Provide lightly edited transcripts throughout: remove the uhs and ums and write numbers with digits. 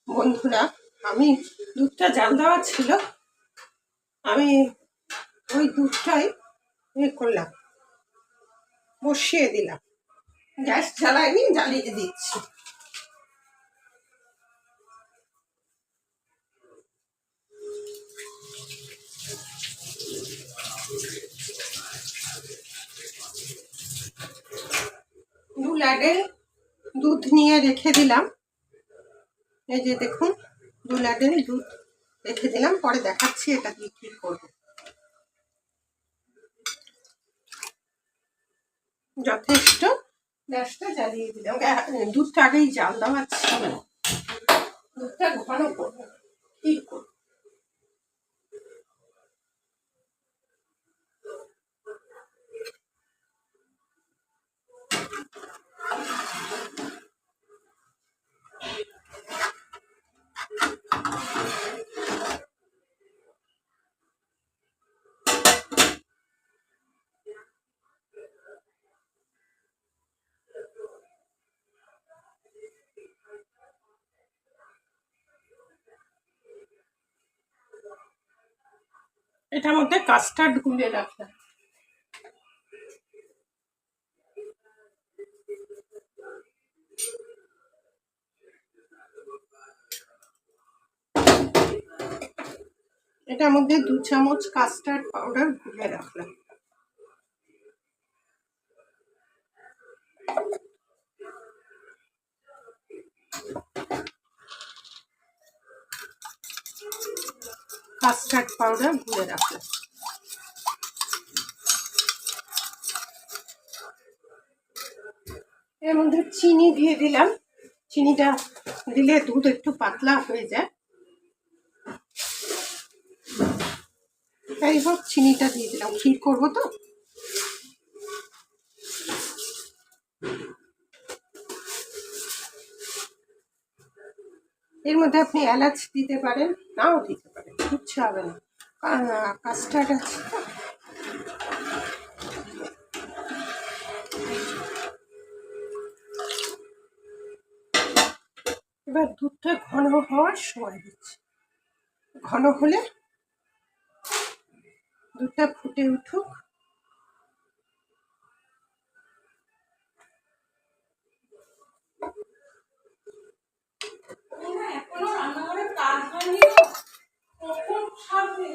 বন্ধুরা, আমি দুধটা জাল দেওয়া ছিল, আমি ওই দুধটাই করলাম, বসিয়ে দিলাম। গ্যাস জ্বালাইনি, জ্বালিয়ে দিচ্ছি। দু ল্যাডেল দুধ নিয়ে রেখে দিলাম। এই যে দেখুন, 2 ল্যাডেল দুধ রেখে দিলাম, পরে দেখাচ্ছি এটা দিয়ে কি করবো। যথেষ্ট, গ্যাসটা জ্বালিয়ে দিলাম। দুধটা আগেই জাল দেওয়া ছিল, দুধটা ঘন করবো। কি করবো, এটার মধ্যে কাস্টার্ড গুলে রাখলাম। এটার মধ্যে 2 চামচ কাস্টার্ড পাউডার গুলে রাখলাম। কাস্টার্ড পাউডার গুলে রাখলাম। এর মধ্যে চিনি দিয়ে দিলাম। চিনিটা দিলে দুধ একটু পাতলা হয়ে যায়। যাই হোক, চিনিটা দিয়ে দিলাম, ক্ষীর করবো তো। এর মধ্যে আপনি এলাচ দিতে পারেন, নাও দিতে পারেন, কিচ্ছু হবে না, কাস্টার্ড আছে তো। এবার দুধটা ঘন হওয়ার সময় দিচ্ছি। ঘন হলে দুধটা ফুটে উঠুক। এখনো রান্নাঘরে কাজ হয়নি, কখন খাবে?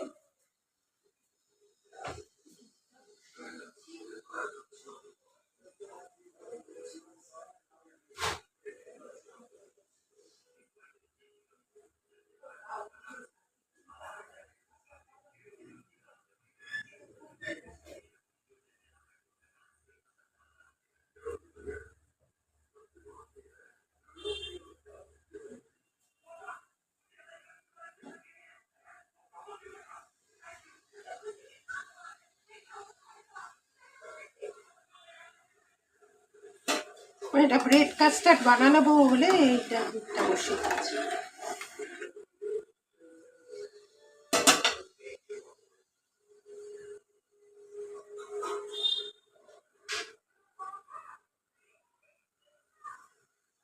এটা ব্রেড কাস্টার্ড বানাবো বলে এইটা দুধটা বসিয়ে দিচ্ছি।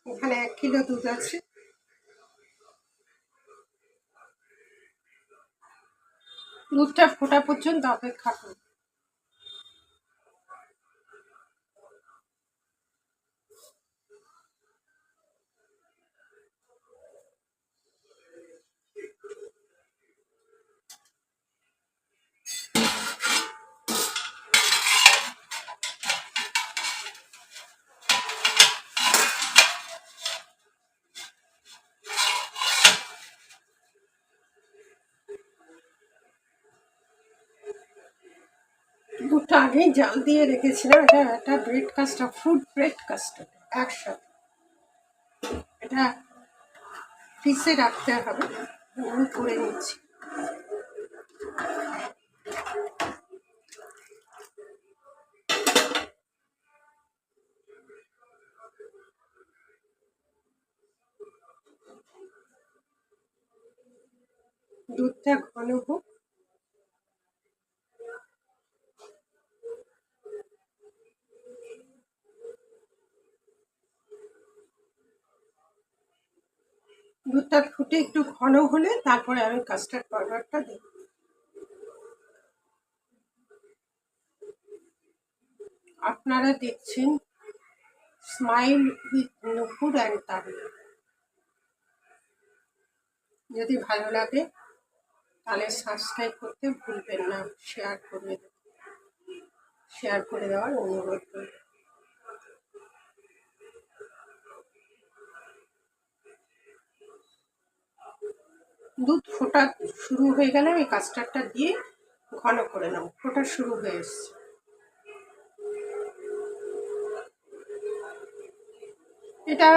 এখানে 1 কিলো দুধ আছে। দুধটা ফোটা পর্যন্ত অপেক্ষা করব। দুধটা আগেই জাল দিয়ে রেখেছিলাম। এটা একটা bread custard, fruit bread custard একসাথে। এটা ফ্রিজে রাখতে হবে। আমি করে নিচ্ছি। দুধটা ঘন হোক। দুধটা ফুটে একটু ঘন হলে তারপরে আমি কাস্টার্ড পাউডারটা দিই। আপনারা দেখছেন স্মাইল উইথ নুপুর অ্যান্ড তারিয়া। যদি ভালো লাগে তাহলে সাবস্ক্রাইব করতে ভুলবেন না, শেয়ার করে দেওয়ার অনুরোধ করি। দুধ ফোটা শুরু হয়ে গেলে আমি কাস্টার্ডটা দিয়ে ঘন করে নেব। ফোটা শুরু হয়ে এসছে। এটা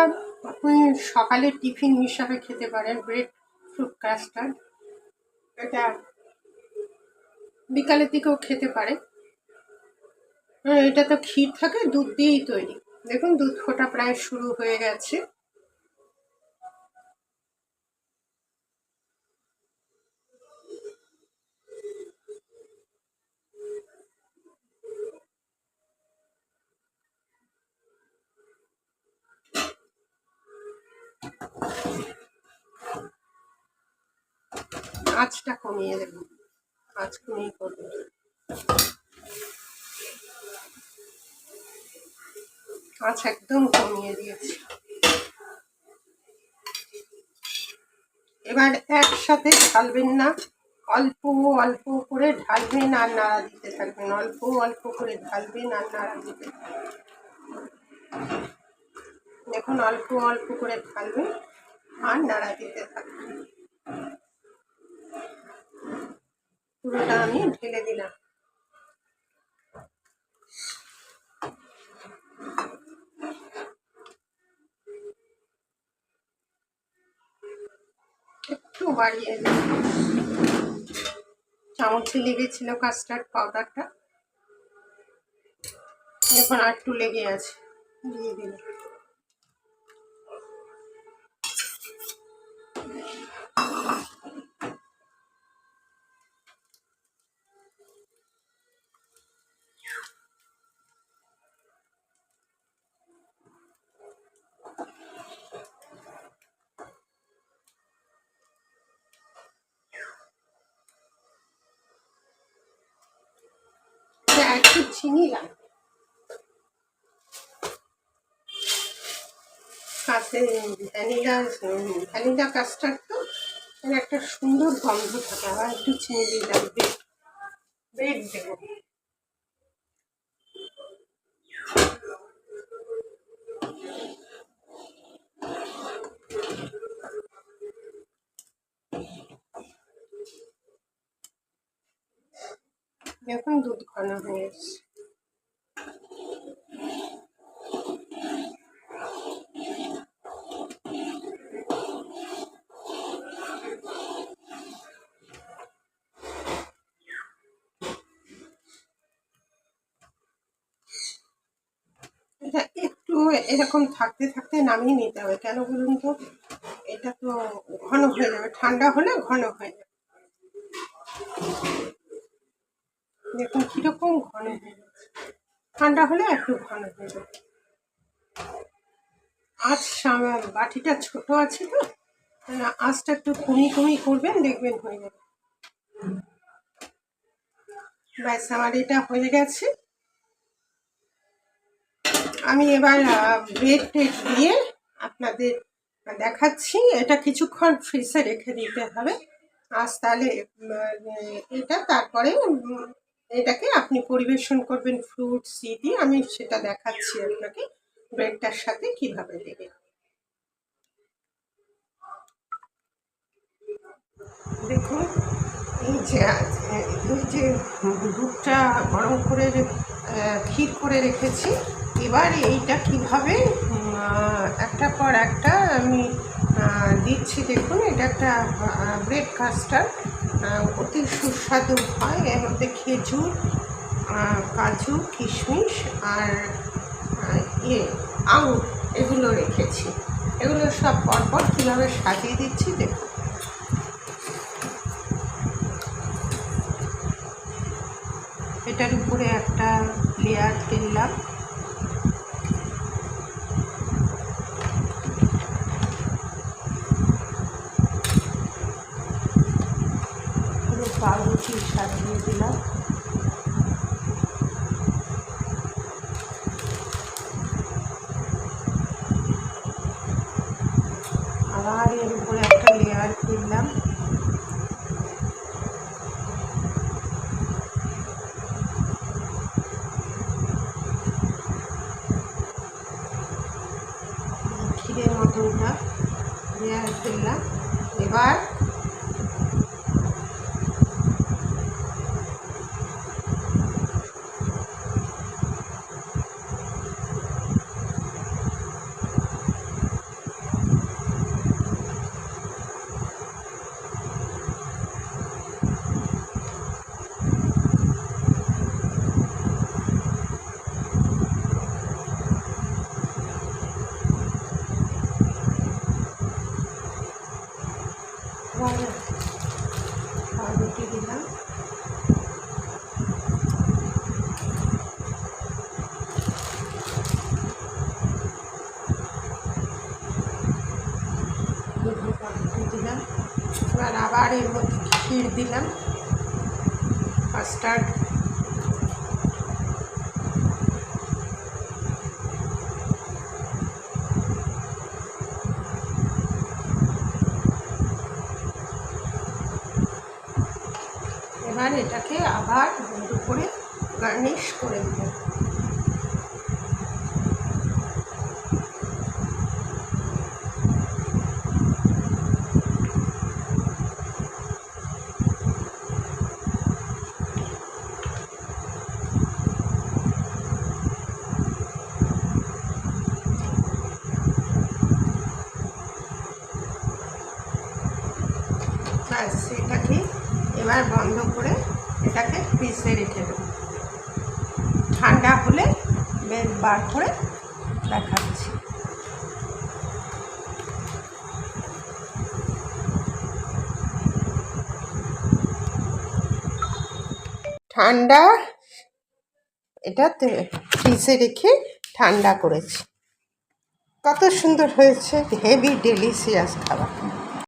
আপনি সকালে টিফিন হিসাবে খেতে পারেন, ব্রেড ফ্রুট কাস্টার্ড। এটা বিকালের দিকেও খেতে পারে। এটা তো ক্ষীর থাকে, দুধ দিয়েই তৈরি। দেখুন দুধ ফোটা প্রায় শুরু হয়ে গেছে। আঁচটা কমিয়ে দেবেন, আঁচ কমিয়ে করবেন। আঁচ একদম কমিয়ে দিয়েছি। এবার একসাথে ঢালবেন না, অল্প অল্প করে ঢালবেন আর নাড়া দিতে থাকবেন। অল্প অল্প করে ঢালবেন আর নাড়া দিতে থাকবেন। দেখুন অল্প অল্প করে ঢালবেন আর নাড়া দিতে থাকবেন। পুরোটা আমি ঢেলে দিলাম। একটু বাড়িয়ে দিন, চামচে লেগেছিল কাস্টার্ড পাউডারটা, এখন আর একটু লেগে আছে, দিয়ে দিন। একটু চিনি লাগবে, কাছে ভ্যানিলা কাস্টার্ড তো একটা সুন্দর গন্ধ থাকে। আবার একটু চিনি দিলাম, ব্রেড দেবো। এখন দুধ ঘন হয়ে এসছে। এটা একটু এরকম থাকতে থাকতে নামিয়ে নিতে হবে। কেন বলুন তো, এটা তো ঘন হয়ে যাবে, ঠান্ডা হলে ঘন হয়ে যাবে। দেখুন কিরকম ঘন হয়ে যাচ্ছে, ঠান্ডা হলে একটু ঘন হয়ে যাবে। আঁচ বাটিটা ছোট আছে তো, আঁচটা একটু কমিয়ে করবেন, দেখবেন হয়ে যাবে। ব্যাস আমার এটা হয়ে গেছে। আমি এবার ব্রেড টেড দিয়ে আপনাদের দেখাচ্ছি। এটা কিছুক্ষণ ফ্রিজে রেখে দিতে হবে। আজ তাহলে এটা তারপরে এটাকে আপনি পরিবেশন করবেন ফ্রুটস দিয়ে। আমি সেটা দেখাচ্ছি আপনাকে ব্রেডটার সাথে কিভাবে দেবে। দেখুন এই যে দুধটা গরম করে ক্ষীর করে রেখেছি, এবার এইটা কিভাবে একটা পর একটা আমি দিচ্ছি। দেখুন এটা একটা ব্রেড কাস্টার্ড, অতি সুস্বাদু হয়। এর মধ্যে খেজুর, কাজু, কিশমিশ আর আঙুর এগুলো রেখেছি। এগুলো সব পরপর কীভাবে সাজিয়ে দিচ্ছি দেখুন। এটার উপরে একটা লেয়ার দিলাম, রুটির সাজিয়ে দিলাম। আবার এর উপরে একটা লেয়ার দিলাম। ক্ষীরের মতনটা লেয়ার দিলাম। এবার রুটি দিলাম। দিলাম। এবার আবার এর মধ্যে ক্ষীর দিলাম, কাস্টার্ড। এবার এটাকে আবার বন্ধ করে গার্নিশ করে দিলাম। ব্যাস, এটাকে এবার বন্ধ করে এটাকে ফ্রিজে রেখে দেবো। ঠান্ডা হলে বের বার করে দেখাচ্ছি। ঠান্ডা, এটাতে ফ্রিজে রেখে ঠান্ডা করেছি। কত সুন্দর হয়েছে, হেভি ডেলিশিয়াস খাবার।